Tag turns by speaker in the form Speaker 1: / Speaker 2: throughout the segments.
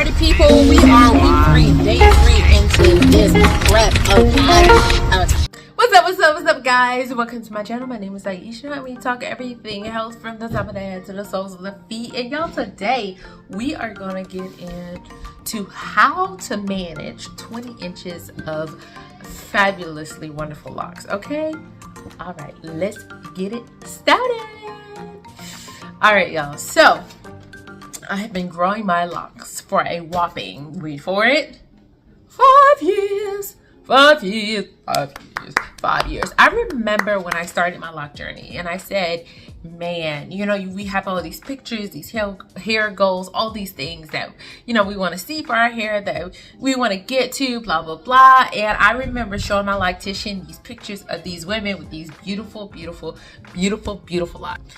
Speaker 1: party people. We are week 3, day 3 into this prep. What's up, guys? Welcome to my channel. My name is Aisha, and we talk everything health from the top of the head to the soles of the feet. And y'all, today we are gonna get into how to manage 20 inches of fabulously wonderful locks. Okay, all right, let's get it started. All right, y'all, so I have been growing my locks for a whopping, wait for it, 5 years. 5 years. I remember when I started my lock journey and I said, man, you know, we have all these pictures, these hair goals, all these things that, you know, we want to see for our hair, that we want to get to, blah, blah, blah. And I remember showing my loctician these pictures of these women with these beautiful, beautiful, beautiful, beautiful locks.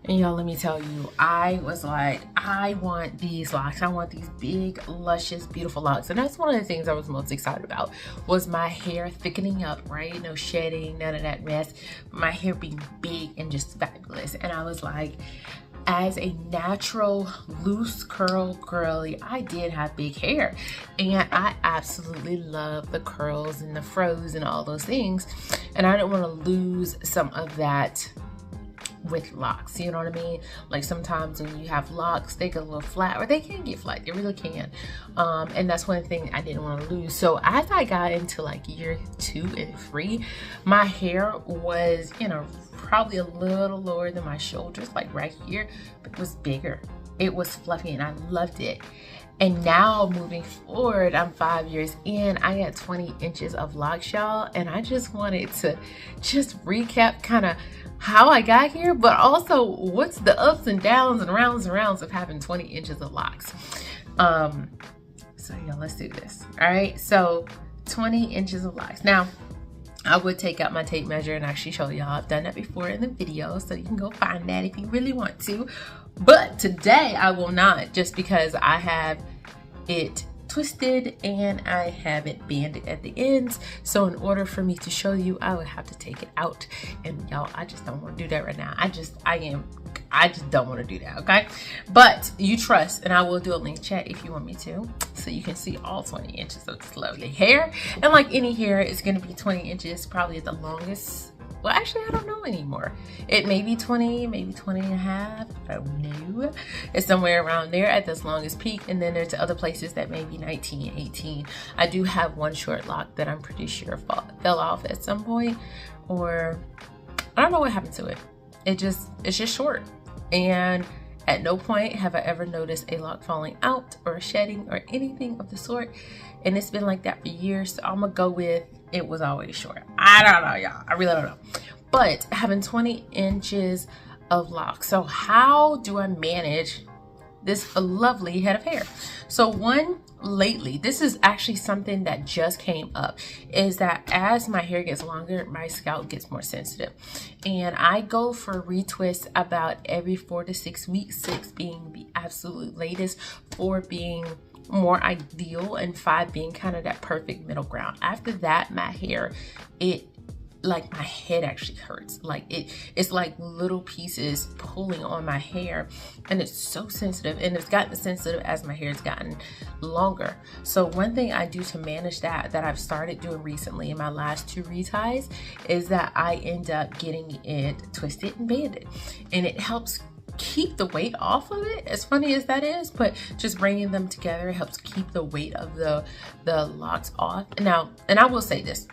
Speaker 1: And y'all, let me tell you, I was like, I want these locks. I want these big, luscious, beautiful locks. And that's one of the things I was most excited about, was my hair thickening up, right? No shedding, none of that mess. My hair being big and just fabulous. And I was like, as a natural loose curl girly, I did have big hair. And I absolutely love the curls and the froze and all those things. And I didn't want to lose some of that with locks, you know what I mean? Like sometimes when you have locks, they get a little flat, or they can get flat, they really can. And that's one thing I didn't want to lose. So as I got into like year 2 and 3, my hair was, you know, probably a little lower than my shoulders, like right here, but it was bigger. It was fluffy and I loved it. And now moving forward, I'm 5 years in, I got 20 inches of locks, y'all. And I just wanted to just recap kind of how I got here, but also what's the ups and downs and rounds of having 20 inches of locks. So yeah, let's do this. All right, so 20 inches of locks. Now, I would take out my tape measure and actually show y'all. I've done that before in the video, so you can go find that if you really want to. But today I will not, just because I have it twisted and I have it banded at the ends. So in order for me to show you, I would have to take it out. And y'all, I just don't want to do that right now. I just don't want to do that, okay? But you trust, and I will do a link chat if you want me to, so you can see all 20 inches of this lovely hair. And like any hair, it's going to be 20 inches, probably at the longest. Well, actually, I don't know anymore. It may be 20, maybe 20 and a half. I don't know. It's somewhere around there at this longest peak. And then there's other places that may be 19, 18. I do have one short lock that I'm pretty sure fell off at some point. Or I don't know what happened to it. It's just short. And at no point have I ever noticed a lock falling out or shedding or anything of the sort. And it's been like that for years. So I'm going to go with it was always short. I don't know, y'all. I really don't know. But having 20 inches of locks. So how do I manage this lovely head of hair? So lately, this is actually something that just came up, is that as my hair gets longer, my scalp gets more sensitive. And I go for retwists about every 4 to 6 weeks, 6 being the absolute latest, 4 being more ideal, and 5 being kind of that perfect middle ground. After that, my hair, like my head actually hurts. Like it's like little pieces pulling on my hair, and it's so sensitive, and it's gotten sensitive as my hair's gotten longer. So one thing I do to manage that I've started doing recently in my last 2 reties is that I end up getting it twisted and banded, and it helps keep the weight off of it, as funny as that is. But just bringing them together helps keep the weight of the locks off. Now, and I will say this,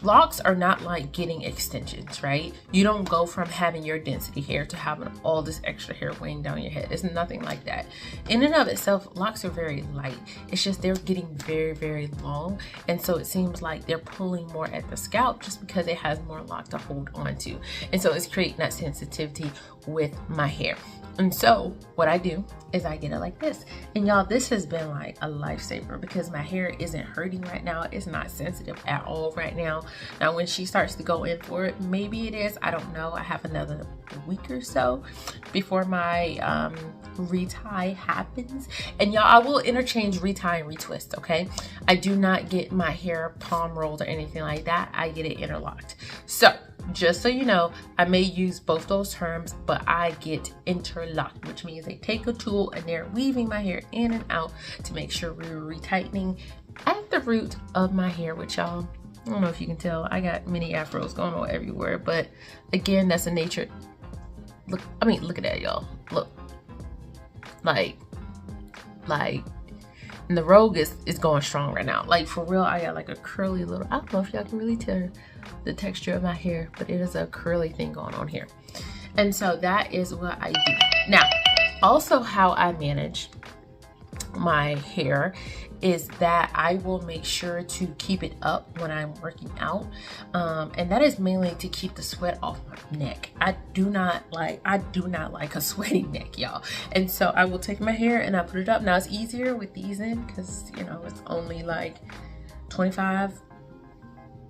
Speaker 1: locks are not like getting extensions, right? You don't go from having your density hair to having all this extra hair weighing down your head. It's nothing like that. In and of itself, locks are very light. It's just they're getting very, very long. And so it seems like they're pulling more at the scalp just because it has more lock to hold on to. And so it's creating that sensitivity with my hair. And so what I do is I get it like this. And y'all, this has been like a lifesaver because my hair isn't hurting right now. It's not sensitive at all right now. Now, when she starts to go in for it, maybe it is. I don't know. I have another week or so before my retie happens. And y'all, I will interchange retie and retwist, okay? I do not get my hair palm rolled or anything like that. I get it interlocked. So just so you know, I may use both those terms, but I get interlocked, which means they take a tool and they're weaving my hair in and out to make sure we're retightening at the root of my hair, which y'all, I don't know if you can tell, I got mini afros going on everywhere, but again, that's a nature. Look, I mean, look at that, y'all. Look, like, and the Rogue is going strong right now. Like, for real, I got like a curly little, I don't know if y'all can really tell the texture of my hair, but it is a curly thing going on here. And so that is what I do. Now, also how I manage my hair is that I will make sure to keep it up when I'm working out, and that is mainly to keep the sweat off my neck. I do not like a sweaty neck, y'all. And so I will take my hair and I put it up. Now it's easier with these in because, you know, it's only like 25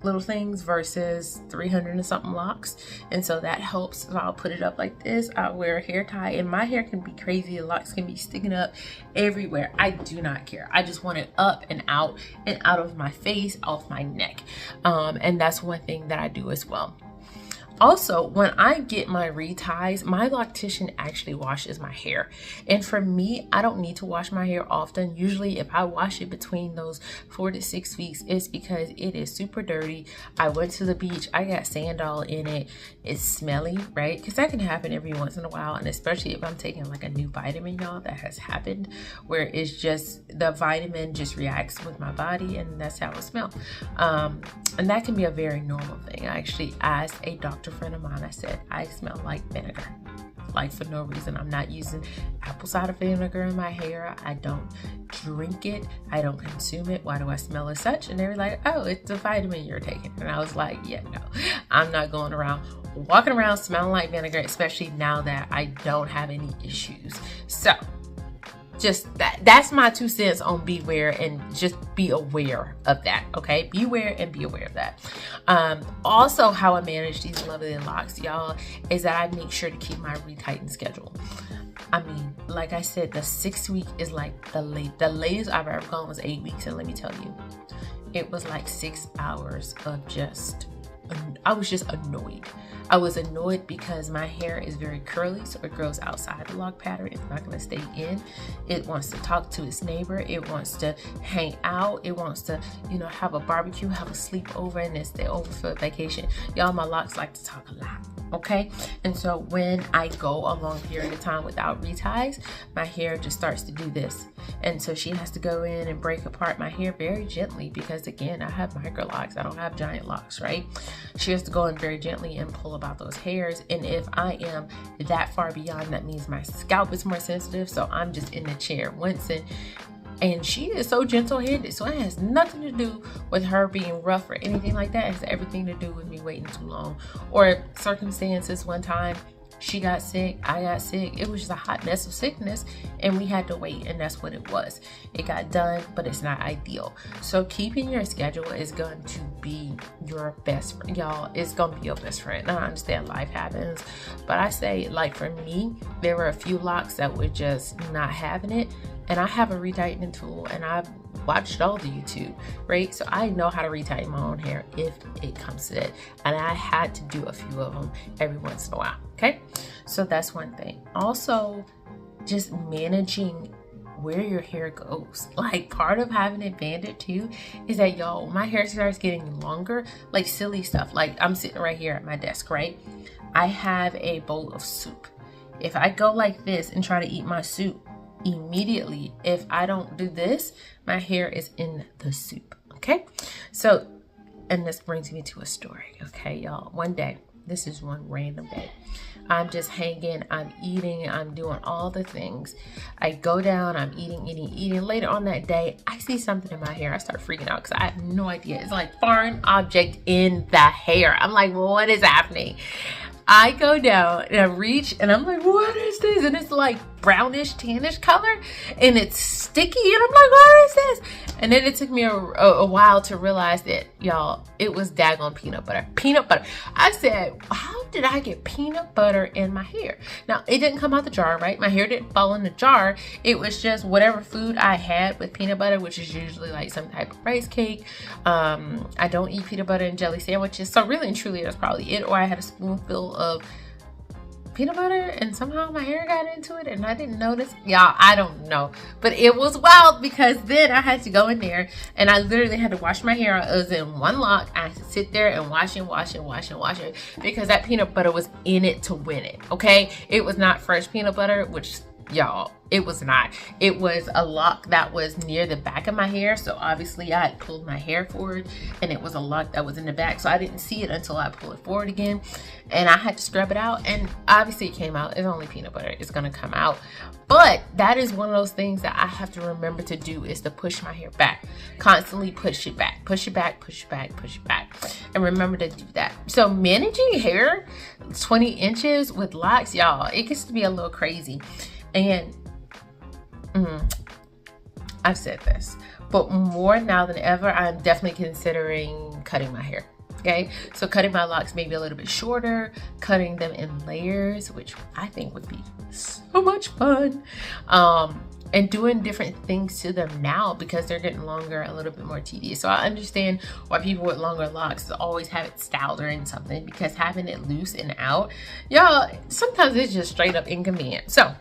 Speaker 1: little things versus 300 and something locks, and so that helps. So I'll put it up like this. I'll wear a hair tie, and my hair can be crazy. The locks can be sticking up everywhere. I do not care. I just want it up and out of my face, off my neck, and that's one thing that I do as well. Also, when I get my reties, my loctician actually washes my hair. And for me, I don't need to wash my hair often. Usually if I wash it between those 4 to 6 weeks, it's because it is super dirty. I went to the beach, I got sand all in it. It's smelly, right? Because that can happen every once in a while. And especially if I'm taking like a new vitamin, y'all, that has happened, where it's just, the vitamin just reacts with my body and that's how it smells. And that can be a very normal thing. I actually asked a doctor friend of mine, I said, I smell like vinegar, like for no reason. I'm not using apple cider vinegar in my hair. I don't drink it. I don't consume it. Why do I smell as such? And they were like, oh, it's the vitamin you're taking. And I was like, yeah, no, I'm not going around walking around smelling like vinegar, especially now that I don't have any issues. So just that's my 2 cents on beware, and just be aware of that. Okay, beware and be aware of that. Also, how I manage these lovely locks, y'all, is that I make sure to keep my retighten schedule. I mean, like I said, the 6 week is like the latest I've ever gone was 8 weeks, and let me tell you, it was like 6 hours of just, I was just annoyed. I was annoyed because my hair is very curly, so it grows outside the lock pattern. It's not going to stay in. It wants to talk to its neighbor. It wants to hang out. It wants to, you know, have a barbecue, have a sleepover, and then stay over for a vacation. Y'all, my locks like to talk a lot, okay? And so when I go a long period of time without reties, my hair just starts to do this. And so she has to go in and break apart my hair very gently because, again, I have micro locks. I don't have giant locks, right? She has to go in very gently and pull about those hairs. And if I am that far beyond, that means my scalp is more sensitive. So I'm just in the chair once, and she is so gentle-handed. So it has nothing to do with her being rough or anything like that. It has everything to do with me waiting too long or circumstances. One time she got sick, I got sick. It was just a hot mess of sickness and we had to wait, and that's what it was. It got done, but it's not ideal. So keeping your schedule is going to be your best friend, y'all. It's going to be your best friend. Now, I understand life happens, but I say, like, for me, there were a few locks that were just not having it. And I have a retightening tool, and I've watched all the YouTube, right? So I know how to retighten my own hair if it comes to it. And I had to do a few of them every once in a while, okay? So that's one thing. Also, just managing where your hair goes. Like, part of having it banded too is that, y'all, my hair starts getting longer, like silly stuff. Like, I'm sitting right here at my desk, right? I have a bowl of soup. If I go like this and try to eat my soup, immediately, if I don't do this, my hair is in the soup, okay? So, and this brings me to a story, okay, y'all? One day, this is one random day, I'm just hanging, I'm eating, I'm doing all the things. I go down, I'm eating. Later on that day, I see something in my hair. I start freaking out because I have no idea. It's like foreign object in the hair. I'm like, well, what is happening? I go down and I reach and I'm like, what is this? And it's like brownish tannish color, and it's sticky, and I'm like, what is this? And then it took me a while to realize that, y'all, it was daggone peanut butter. I said, how did I get peanut butter in my hair? Now, it didn't come out the jar, right? My hair didn't fall in the jar. It was just whatever food I had with peanut butter, which is usually like some type of rice cake. I don't eat peanut butter and jelly sandwiches, so really and truly that's probably it. Or I had a spoonful of peanut butter and somehow my hair got into it and I didn't notice. Y'all, I don't know, but it was wild because then I had to go in there and I literally had to wash my hair. It was in one lock. I had to sit there and wash it because that peanut butter was in it to win it. Okay, it was not fresh peanut butter, which, y'all, it was not. It was a lock that was near the back of my hair, so obviously I had pulled my hair forward and it was a lock that was in the back, so I didn't see it until I pulled it forward again, and I had to scrub it out, and obviously it came out. It's only peanut butter, it's gonna come out. But that is one of those things that I have to remember to do, is to push my hair back. Constantly push it back, and remember to do that. So managing hair 20 inches with locks, y'all, it gets to be a little crazy. And I've said this, but more now than ever, I'm definitely considering cutting my hair. Okay, so cutting my locks maybe a little bit shorter, cutting them in layers, which I think would be so much fun. And doing different things to them now because they're getting longer, a little bit more tedious. So I understand why people with longer locks always have it styled or in something, because having it loose and out, y'all, sometimes it's just straight up inconvenient. So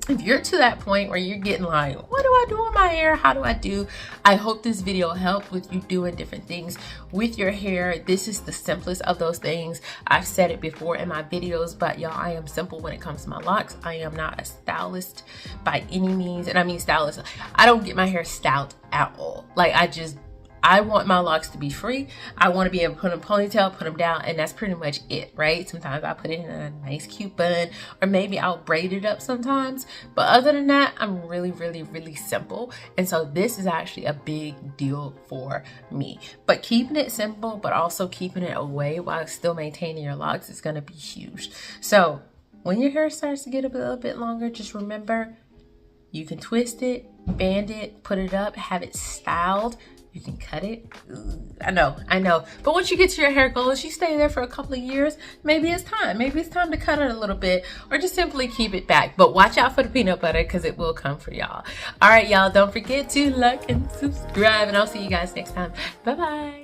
Speaker 1: if you're to that point where you're getting like, what do I do with my hair? How do I do? I hope this video helped with you doing different things with your hair. This is the simplest of those things. I've said it before in my videos, but y'all, I am simple when it comes to my locks. I am not a stylist by any means. And I mean stylist, I don't get my hair styled at all. Like, I want my locks to be free. I want to be able to put them in a ponytail, put them down, and that's pretty much it, right? Sometimes I put it in a nice cute bun, or maybe I'll braid it up sometimes. But other than that, I'm really simple. And so this is actually a big deal for me. But keeping it simple, but also keeping it away while still maintaining your locks is going to be huge. So when your hair starts to get a little bit longer, just remember, you can twist it, band it, put it up, have it styled. You can cut it. I know. But once you get to your hair goals, you stay there for a couple of years, maybe it's time. Maybe it's time to cut it a little bit, or just simply keep it back. But watch out for the peanut butter, because it will come for y'all. All right, y'all, don't forget to like and subscribe, and I'll see you guys next time. Bye-bye.